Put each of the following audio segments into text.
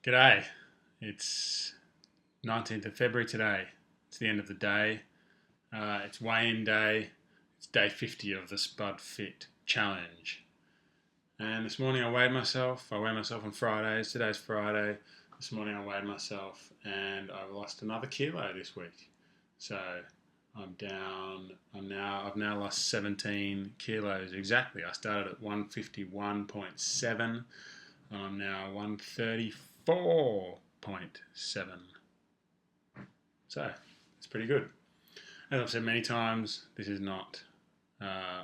G'day. It's 19th of February today. It's the end of the day. It's weigh-in day. It's day 50 of the Spud Fit challenge. And this morning I weighed myself. I weigh myself on Fridays. Today's Friday. This morning I weighed myself and I've lost another kilo this week. So I'm down. I've now lost 17 kilos exactly. I started at 151.7. I'm now 134.7. So it's pretty good. As I've said many times, this is not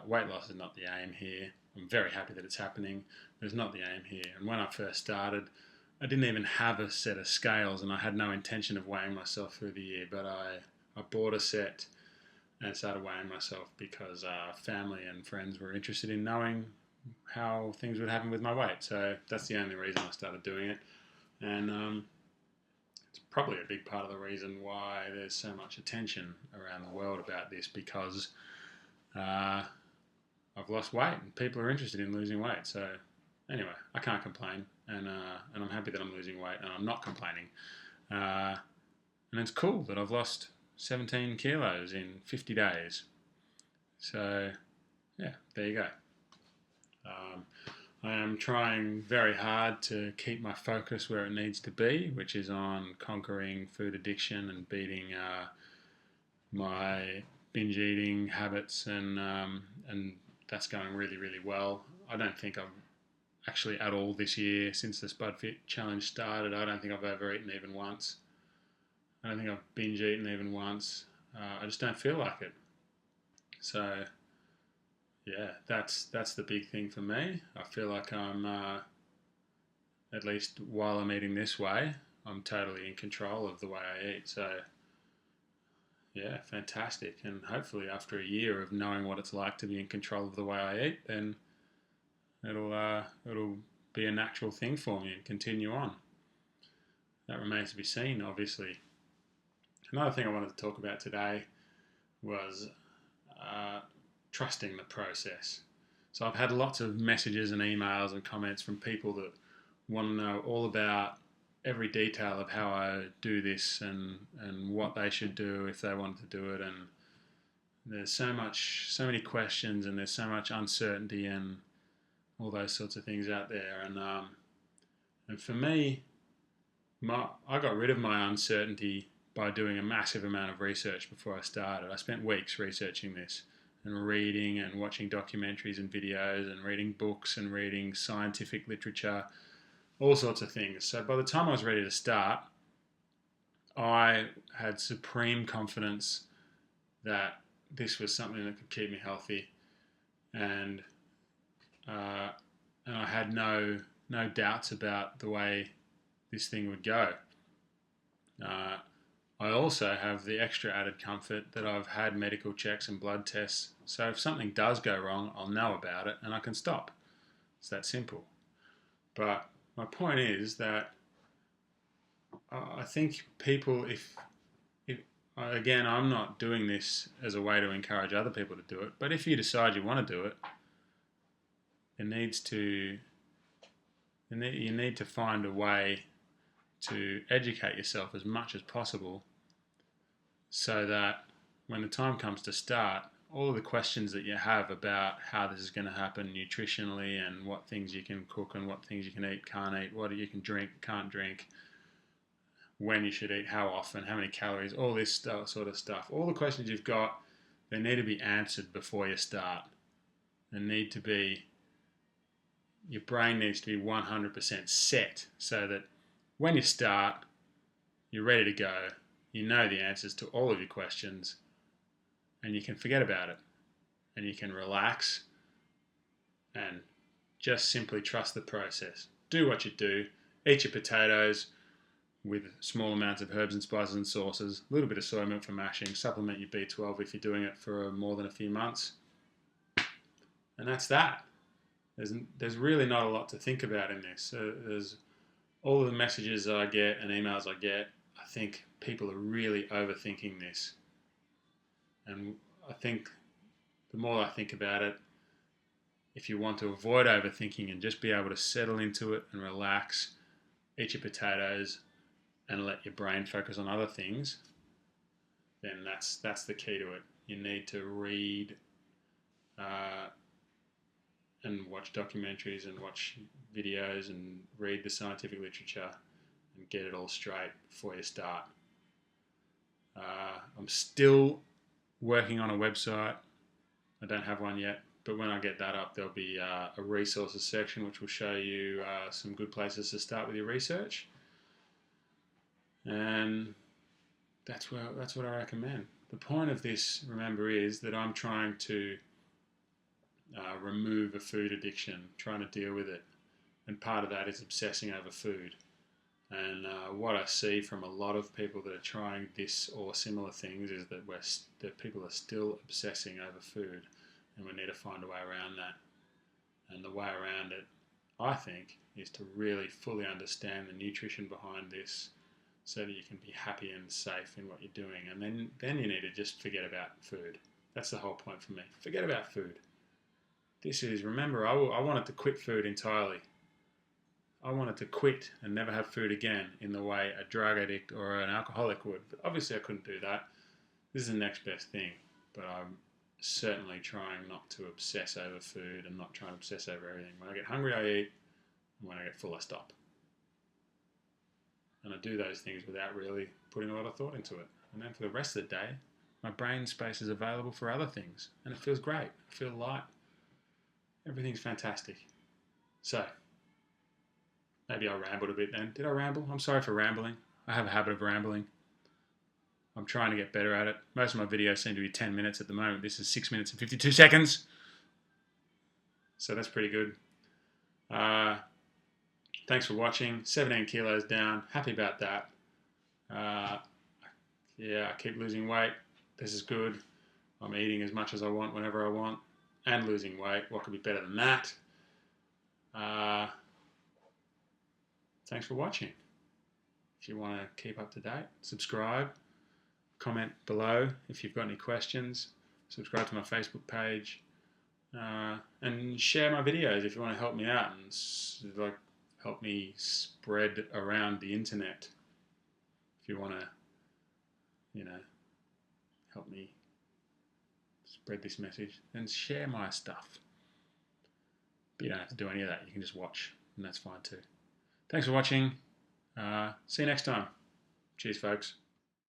weight loss is not the aim here. I'm very happy that it's happening, but it's not the aim here. And when I first started, I didn't even have a set of scales, and I had no intention of weighing myself through the year. But I bought a set and started weighing myself because family and friends were interested in knowing how things would happen with my weight. So that's the only reason I started doing it. And it's probably a big part of the reason why there's so much attention around the world about this, because I've lost weight and people are interested in losing weight. So anyway, I can't complain, and I'm happy that I'm losing weight and I'm not complaining. And it's cool that I've lost 17 kilos in 50 days. So yeah, there you go. I am trying very hard to keep my focus where it needs to be, which is on conquering food addiction and beating my binge eating habits, and that's going really, really well. I don't think I've actually at all this year, since the Spud Fit challenge started, I don't think I've overeaten even once. I don't think I've binge eaten even once. I just don't feel like it. So yeah, that's the big thing for me. I feel like I'm, at least while I'm eating this way, I'm totally in control of the way I eat. So yeah, fantastic. And hopefully after a year of knowing what it's like to be in control of the way I eat, then it'll be a natural thing for me and continue on. That remains to be seen, obviously. Another thing I wanted to talk about today was trusting the process. So I've had lots of messages and emails and comments from people that want to know all about every detail of how I do this and what they should do if they wanted to do it. And there's so many questions, and there's so much uncertainty and all those sorts of things out there. And for me, I got rid of my uncertainty by doing a massive amount of research before I started. I spent weeks researching this and reading and watching documentaries and videos and reading books and reading scientific literature, all sorts of things. So by the time I was ready to start, I had supreme confidence that this was something that could keep me healthy, and I had no doubts about the way this thing would go. I also have the extra added comfort that I've had medical checks and blood tests, so if something does go wrong, I'll know about it and I can stop. It's that simple. But my point is that I think people, if again, I'm not doing this as a way to encourage other people to do it, but if you decide you want to do it, you need to find a way to educate yourself as much as possible, so that when the time comes to start, all of the questions that you have about how this is going to happen nutritionally, and what things you can cook and what things you can eat, can't eat, what you can drink, can't drink, when you should eat, how often, how many calories, all this sort of stuff. All the questions you've got, they need to be answered before you start. Your brain needs to be 100% set, so that when you start, you're ready to go. You know the answers to all of your questions, and you can forget about it, and you can relax and just simply trust the process. Do what you do. Eat your potatoes with small amounts of herbs and spices and sauces, a little bit of soy milk for mashing, supplement your B12 if you're doing it for more than a few months, and that's that. There's really not a lot to think about in this. There's all of the messages I get and emails I get. I think people are really overthinking this, and I think the more I think about it, if you want to avoid overthinking and just be able to settle into it and relax, eat your potatoes and let your brain focus on other things, then that's the key to it. You need to read and watch documentaries and watch videos and read the scientific literature and get it all straight before you start. I'm still working on a website. I don't have one yet, but when I get that up, there'll be a resources section which will show you some good places to start with your research. And that's what I recommend. The point of this, remember, is that I'm trying to remove a food addiction, trying to deal with it. And part of that is obsessing over food. And what I see from a lot of people that are trying this or similar things is that people are still obsessing over food, and we need to find a way around that. And the way around it, I think, is to really fully understand the nutrition behind this so that you can be happy and safe in what you're doing. And then you need to just forget about food. That's the whole point for me. Forget about food. Remember, I wanted to quit food entirely. I wanted to quit and never have food again in the way a drug addict or an alcoholic would. But obviously I couldn't do that. This is the next best thing. But I'm certainly trying not to obsess over food and not trying to obsess over everything. When I get hungry, I eat. And when I get full, I stop. And I do those things without really putting a lot of thought into it. And then for the rest of the day, my brain space is available for other things. And it feels great. I feel light. Everything's fantastic. So, maybe I rambled a bit then. Did I ramble? I'm sorry for rambling. I have a habit of rambling. I'm trying to get better at it. Most of my videos seem to be 10 minutes at the moment. This is 6 minutes and 52 seconds. So that's pretty good. Thanks for watching. 17 kilos down. Happy about that. Yeah, I keep losing weight. This is good. I'm eating as much as I want whenever I want and losing weight. What could be better than that? Thanks for watching. If you want to keep up to date, subscribe, comment below if you've got any questions, subscribe to my Facebook page, and share my videos if you want to help me out and help me spread around the internet. If you want to, help me spread this message, then share my stuff. But you don't have to do any of that. You can just watch, and that's fine too. Thanks for watching. See you next time. Cheers, folks.